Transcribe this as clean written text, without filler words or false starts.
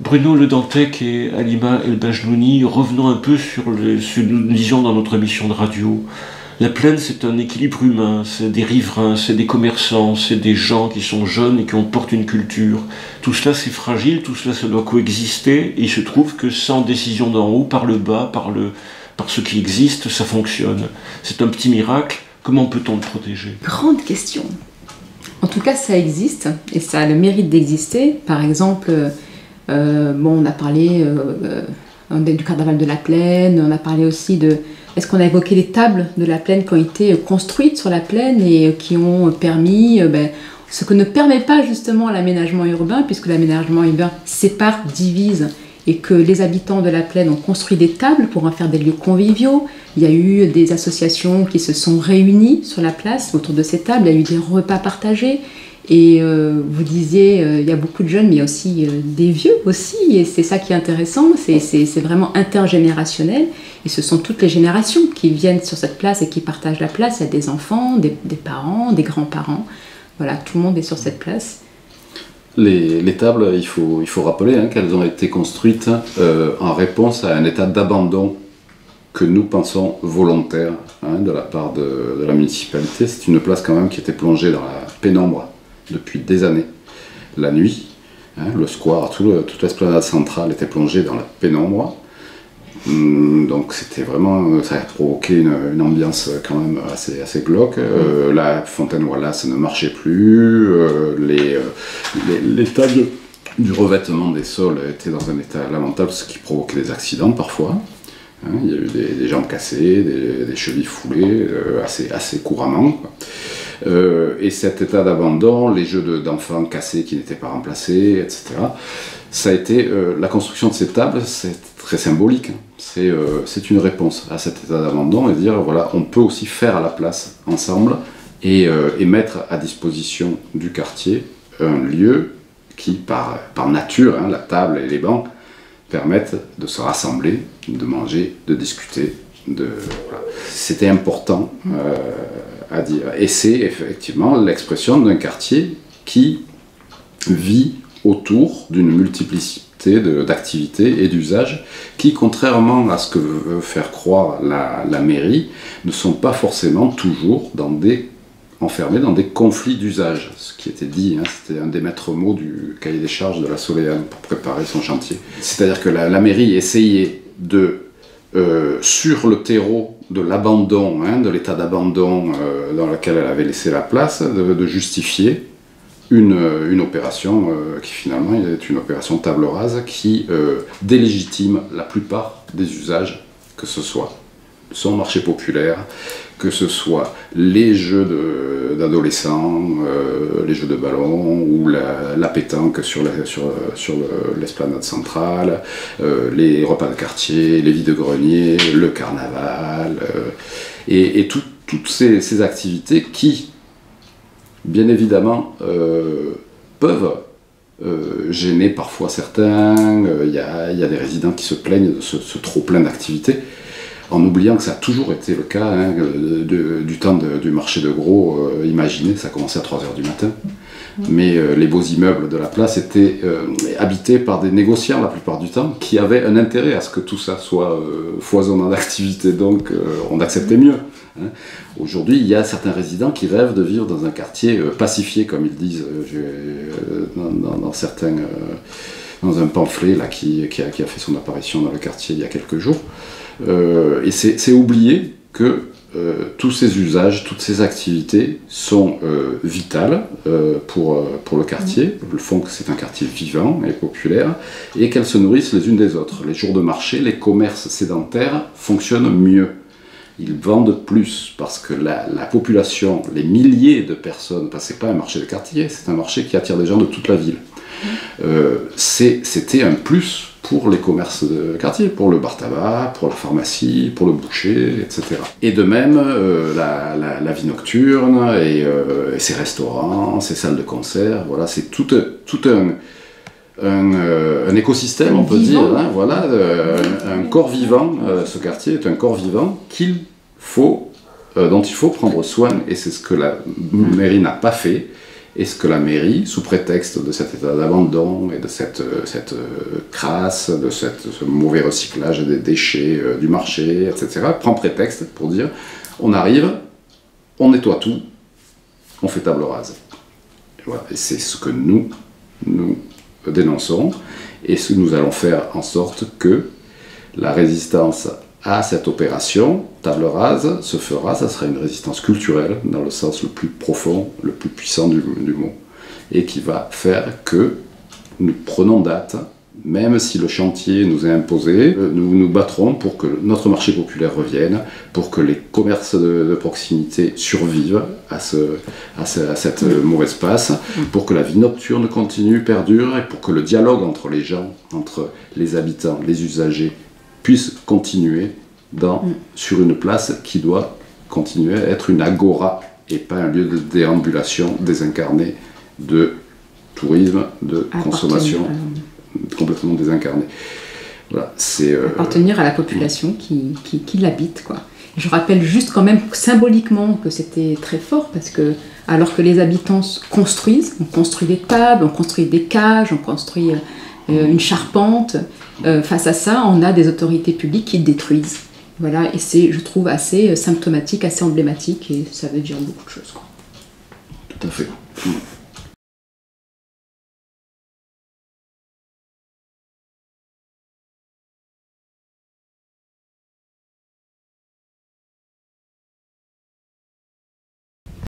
Bruno Le Dantec et Halima El Bajnouni, revenons un peu sur ce que nous disions dans notre émission de radio. La plaine, c'est un équilibre humain, c'est des riverains, c'est des commerçants, c'est des gens qui sont jeunes et qui portent une culture. Tout cela, c'est fragile, tout cela, ça doit coexister, et il se trouve que sans décision d'en haut, par le bas, par ce qui existe, ça fonctionne. C'est un petit miracle. Comment peut-on le protéger? Grande question. En tout cas, ça existe, et ça a le mérite d'exister. Par exemple, on a parlé du carnaval de la plaine, on a parlé aussi de... Est-ce qu'on a évoqué les tables de la plaine qui ont été construites sur la plaine et qui ont permis ce que ne permet pas justement l'aménagement urbain, puisque l'aménagement urbain sépare, divise, et que les habitants de la plaine ont construit des tables pour en faire des lieux conviviaux. Il y a eu des associations qui se sont réunies sur la place autour de ces tables, il y a eu des repas partagés. Et vous disiez, il y a beaucoup de jeunes, mais il y a aussi des vieux aussi, et c'est ça qui est intéressant, c'est vraiment intergénérationnel, et ce sont toutes les générations qui viennent sur cette place et qui partagent la place. Il y a des enfants, des parents, des grands-parents, voilà, tout le monde est sur cette place. Les tables, il faut rappeler qu'elles ont été construites en réponse à un état d'abandon que nous pensons volontaire de la part de la municipalité. C'est une place quand même qui était plongée dans la pénombre depuis des années. La nuit, le square, toute l'esplanade centrale était plongée dans la pénombre. Donc c'était vraiment, ça a provoqué une ambiance quand même assez glauque. La fontaine Wallace ne marchait plus, l'état du revêtement des sols était dans un état lamentable, ce qui provoquait des accidents parfois. Il y a eu des jambes cassées, des chevilles foulées assez couramment, quoi. Et cet état d'abandon, les jeux d'enfants cassés qui n'étaient pas remplacés, etc. Ça a été la construction de ces tables, c'est très symbolique. C'est une réponse à cet état d'abandon et dire voilà, on peut aussi faire à la place ensemble et mettre à disposition du quartier un lieu qui, par nature, la table et les bancs, permettent de se rassembler, de manger, de discuter. Voilà. C'était important à dire. Et c'est effectivement l'expression d'un quartier qui vit autour d'une multiplicité d'activités et d'usages qui, contrairement à ce que veut faire croire la mairie, ne sont pas forcément toujours enfermés dans des conflits d'usage. Ce qui était dit, c'était un des maîtres mots du cahier des charges de la Soléane pour préparer son chantier. C'est-à-dire que la mairie essayait sur le terreau de l'abandon, de l'état d'abandon dans lequel elle avait laissé la place, de justifier une opération qui finalement est une opération table rase qui délégitime la plupart des usages, que ce soit son marché populaire, que ce soit les jeux d'adolescents, les jeux de ballon ou la pétanque sur l'esplanade centrale, les repas de quartier, les vides-greniers, le carnaval, et toutes ces activités qui, bien évidemment, peuvent gêner parfois certains. Il y a des résidents qui se plaignent de ce trop-plein d'activités, en oubliant que ça a toujours été le cas du temps du marché de gros. Imaginez, ça commençait à 3h du matin. Mais les beaux immeubles de la place étaient habités par des négociants la plupart du temps, qui avaient un intérêt à ce que tout ça soit foisonnant d'activité, donc on acceptait mieux. Aujourd'hui, il y a certains résidents qui rêvent de vivre dans un quartier pacifié, comme ils disent dans un pamphlet là, qui a fait son apparition dans le quartier il y a quelques jours. Et c'est oublier que tous ces usages, toutes ces activités sont vitales pour le quartier, font que c'est un quartier vivant et populaire, et qu'elles se nourrissent les unes des autres. Les jours de marché, les commerces sédentaires fonctionnent mieux. Ils vendent plus parce que la population, les milliers de personnes, parce que c'est pas un marché de quartier, c'est un marché qui attire des gens de toute la ville. C'était un plus pour les commerces de quartier, pour le bar-tabac, pour la pharmacie, pour le boucher, etc. Et de même, la vie nocturne et ses restaurants, ses salles de concert, voilà, c'est tout un écosystème, on peut dire, voilà, un corps vivant. Ce quartier est un corps vivant dont il faut prendre soin, et c'est ce que la mairie n'a pas fait. Est-ce que la mairie, sous prétexte de cet état d'abandon et de cette crasse, de ce mauvais recyclage des déchets du marché, etc., prend prétexte pour dire on arrive, on nettoie tout, on fait table rase. Et voilà. Et c'est ce que nous dénonçons et ce que nous allons faire en sorte que la résistance à cette opération, table rase, se fera, ça sera une résistance culturelle dans le sens le plus profond, le plus puissant du mot, et qui va faire que nous prenons date, même si le chantier nous est imposé, nous nous battrons pour que notre marché populaire revienne, pour que les commerces de proximité survivent à cette mauvaise passe, pour que la vie nocturne continue, perdure, et pour que le dialogue entre les gens, entre les habitants, les usagers, puisse continuer sur une place qui doit continuer à être une agora et pas un lieu de déambulation désincarné de tourisme, de consommation complètement désincarné. Voilà, c'est appartenir à la population qui l'habite, quoi. Je rappelle juste quand même symboliquement que c'était très fort parce que alors que les habitants construisent, on construit des tables, on construit des cages, on construit une charpente, face à ça, on a des autorités publiques qui détruisent. Voilà, et c'est, je trouve, assez symptomatique, assez emblématique, et ça veut dire beaucoup de choses, quoi. Tout à fait.